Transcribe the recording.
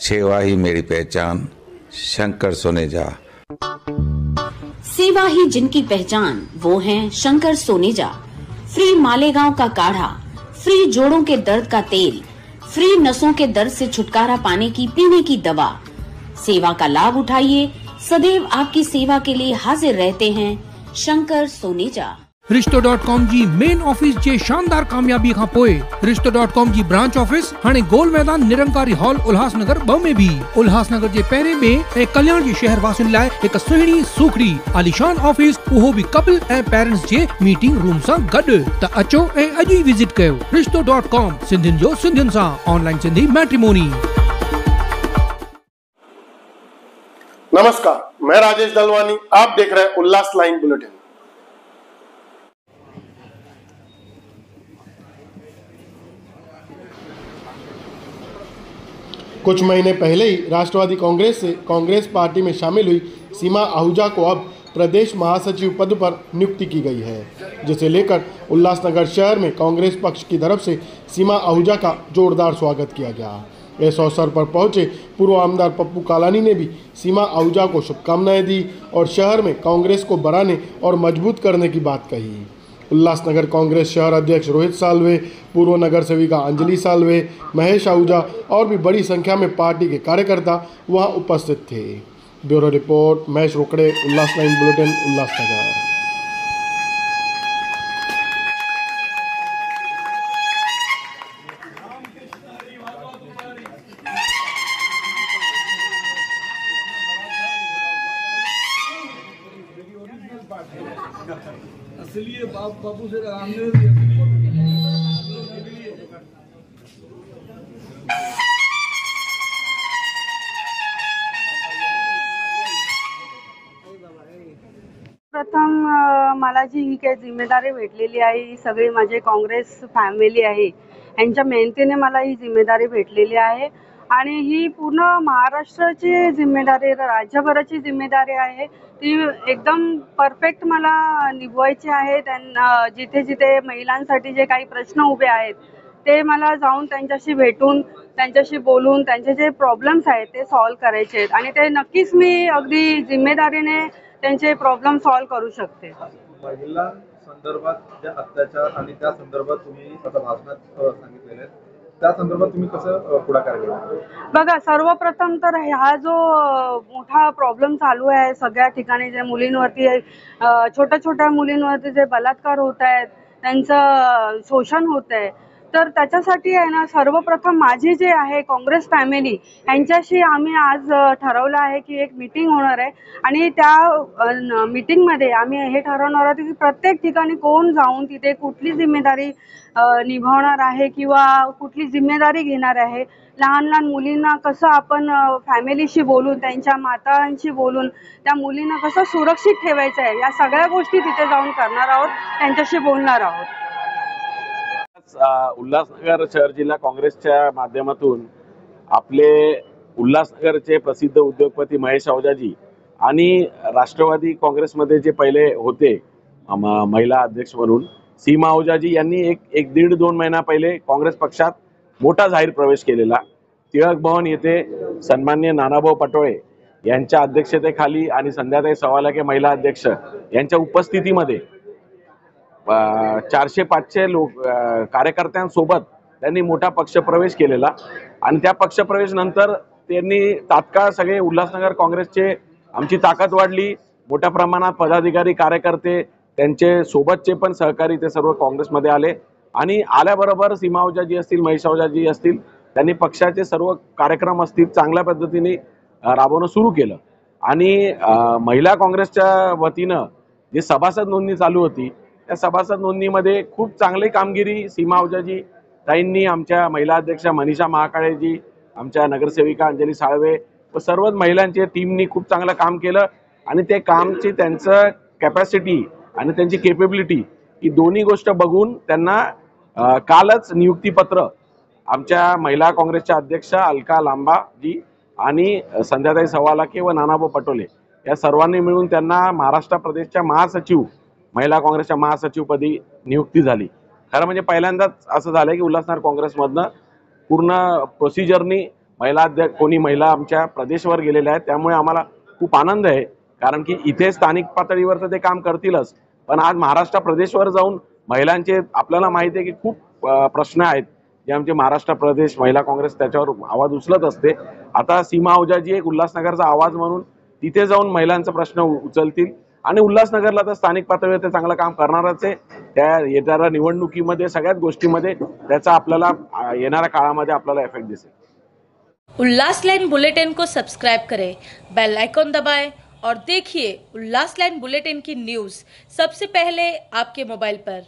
सेवा ही मेरी पहचान, शंकर सोनेजा। सेवा ही जिनकी पहचान, वो हैं शंकर सोनेजा। फ्री मालेगांव का काढ़ा, फ्री जोड़ों के दर्द का तेल, फ्री नसों के दर्द से छुटकारा पाने की पीने की दवा। सेवा का लाभ उठाइए, सदैव आपकी सेवा के लिए हाजिर रहते हैं शंकर सोनेजा। रिश्तो.com जी मेन ऑफिस जे शानदार कामयाबी खां पोइ रिश्तो.com जी ब्रांच ऑफिस हाणे गोल मैदान निरंकारी हॉल उल्हासनगर 2 में भी उल्हासनगर जे पहिरें में ऐं कल्याण जे शहर वासियुनि लाइ हिक सुहिणी सुखड़ी आलीशान ऑफिस, उहो भी कपल ऐं पेरेंट्स जे मीटिंग रूम सां गॾु। त अचो ऐं अॼु ई विजिट कयो रिश्तो.com, सिंधियुनि जो सिंधियुनि सां ऑनलाइन सिंधी मैट्रिमोनी। नमस्कार, मैं राजेश दलवानी, आप देख रहे हैं उल्लास लाइन बुलेटिन। कुछ महीने पहले ही राष्ट्रवादी कांग्रेस से कांग्रेस पार्टी में शामिल हुई सीमा आहूजा को अब प्रदेश महासचिव पद पर नियुक्ति की गई है, जिसे लेकर उल्लासनगर शहर में कांग्रेस पक्ष की तरफ से सीमा आहूजा का जोरदार स्वागत किया गया। इस अवसर पर पहुंचे पूर्व आमदार पप्पू कालानी ने भी सीमा आहूजा को शुभकामनाएं दी और शहर में कांग्रेस को बढ़ाने और मजबूत करने की बात कही। उल्लासनगर कांग्रेस शहर अध्यक्ष रोहित साल्वे, पूर्व नगर सेविका अंजलि साल्वे, महेश आहूजा और भी बड़ी संख्या में पार्टी के कार्यकर्ता वहां उपस्थित थे। ब्यूरो रिपोर्ट महेश रोकड़े, उल्लास लाइन बुलेटिन, उल्लासनगर। असली बापू से प्रथम मला जी ही काही जिम्मेदारी भेटलेली आहे, ही सगळी माझे काँग्रेस फॅमिली आहे, यांच्या मेहनतीने मला ही जिम्मेदारी भेटलेली आहे आणि ही पूर्ण महाराष्ट्राची जिम्मेदारी, राज्यभराची जिम्मेदारी आहे। ती एकदम परफेक्ट मला निभवायची आहे। त्यांना जिथे जिथे महिलांसाठी जे काही प्रश्न उभे आहेत ते मला जाऊन त्यांच्याशी भेटून, त्यांच्याशी बोलून, त्यांचे जे प्रॉब्लेम्स आहेत ते सॉल्व्ह करायचे आहेत आणि ते नक्कीच मी अगदी जिम्मेदारीने त्यांचे प्रॉब्लेम सॉल्व्ह करू शकते। महिला संदर्भात जे अत्याचार आणि त्या संदर्भात तुम्ही स्वतः भाषणात सांगितलेले, त्या संदर्भात तुम्ही कसं पुढाकार घेता? बघा, सर्वप्रथम तर हा जो मोठा प्रॉब्लेम चालू आहे सगळ्या ठिकाणी, जे मुलींवरती छोट्या छोट्या मुलींवरती जे बलात्कार होत आहेत, त्यांचं शोषण होत आहे, तर त्याच्यासाठी आहे ना, सर्वप्रथम माझी जे आहे काँग्रेस फॅमिली यांच्याशी आम्ही आज ठरवलं आहे की एक मीटिंग होणार आहे आणि त्या मीटिंगमध्ये आम्ही हे ठरवणार आहोत की प्रत्येक ठिकाणी कोण जाऊन तिथे कुठली जिम्मेदारी निभावणार आहे किंवा कुठली जिम्मेदारी घेणार आहे। लहान लहान मुलींना कसं आपण फॅमिलीशी बोलून, त्यांच्या मातांशी बोलून त्या मुलींना कसं सुरक्षित ठेवायचं आहे, या सगळ्या गोष्टी तिथे जाऊन करणार आहोत, त्यांच्याशी बोलणार आहोत। उल्हासनगर शहर जिल्हा काँग्रेसच्या माध्यमातून आपले उल्हासनगरचे प्रसिद्ध उद्योगपती महेश आहूजाजी आणि राष्ट्रवादी काँग्रेसमध्ये जे पहिले होते महिला अध्यक्ष म्हणून सीमा आहूजाजी यांनी एक दीड 2 महिना पहिले काँग्रेस पक्षात मोठा जाहीर प्रवेश केलेला। टिळक भवन येथे सन्माननीय नानाभाऊ पटोळे यांच्या अध्यक्षतेखाली आणि संध्याताई सवालाके महिला अध्यक्ष यांच्या उपस्थितीमध्ये 400-500 लोक कार्यकर्त्यांसोबत त्यांनी मोठा पक्षप्रवेश केलेला आणि त्या पक्षप्रवेश नंतर त्यांनी तात्काळ सगळे उल्हासनगर काँग्रेसचे आमची ताकद वाढली। मोठ्या प्रमाणात पदाधिकारी, कार्यकर्ते, त्यांचे सोबतचे पण सहकारी ते सर्व काँग्रेसमध्ये आले आणि आल्याबरोबर सीमा आहूजाजी असतील, महेश आहूजाजी असतील, त्यांनी पक्षाचे सर्व कार्यक्रम असतील चांगल्या पद्धतीने राबवणं सुरू केलं आणि महिला काँग्रेसच्या वतीनं जी सभासद नोंदणी चालू होती, त्या सभासद नोंदणीमध्ये खूप चांगली कामगिरी सीमा आहूजाजी ताईंनी, आमच्या महिला अध्यक्ष मनीषा महाकाळेजी, आमच्या नगरसेविका अंजली साळवे व सर्वच महिलांच्या टीमनी खूप चांगलं काम केलं आणि ते कामची त्यांचं कॅपॅसिटी आणि त्यांची केपेबिलिटी ही दोन्ही गोष्ट बघून त्यांना कालच नियुक्तीपत्र आमच्या महिला काँग्रेसच्या अध्यक्ष अलका लांबाजी आणि संध्याताई सवालाके व नानाभाऊ पटोले या सर्वांनी मिळून त्यांना महाराष्ट्र प्रदेशच्या महासचिव, महिला काँग्रेसच्या महासचिवपदी नियुक्ती झाली। खरं म्हणजे पहिल्यांदाच असं झालं की उल्हासनगर काँग्रेसमधनं पूर्ण प्रोसिजरनी कोणी महिला आमच्या प्रदेशवर गेलेल्या आहेत, त्यामुळे आम्हाला खूप आनंद आहे. कारण की इथे स्थानिक पातळीवर तर ते काम करतीलच, पण आज महाराष्ट्र प्रदेशवर जाऊन महिलांचे आपल्याला माहिती आहे की खूप प्रश्न आहेत जे आमचे महाराष्ट्र प्रदेश महिला काँग्रेस त्याच्यावर आवाज उचलत असते. आता सीमा अहुजाजी एक उल्हासनगरचा आवाज म्हणून तिथे जाऊन महिलांचा प्रश्न उचलतील आणि उल्हासनगरला तर स्थानिक पातळीवर ते चांगलं काम करणारच आहे. त्या येणाऱ्या निवडणुकीमध्ये सगळ्याच गोष्टीमध्ये त्याचा आपल्याला येणाऱ्या काळामध्ये आपल्याला इफेक्ट दिसेल. उल्लास लाइन बुलेटिन को सब्सक्राइब करें, बेल आइकॉन दबाएं और देखिए उल्लास लाइन बुलेटिन की न्यूज़ सबसे पहले आपके मोबाइल पर।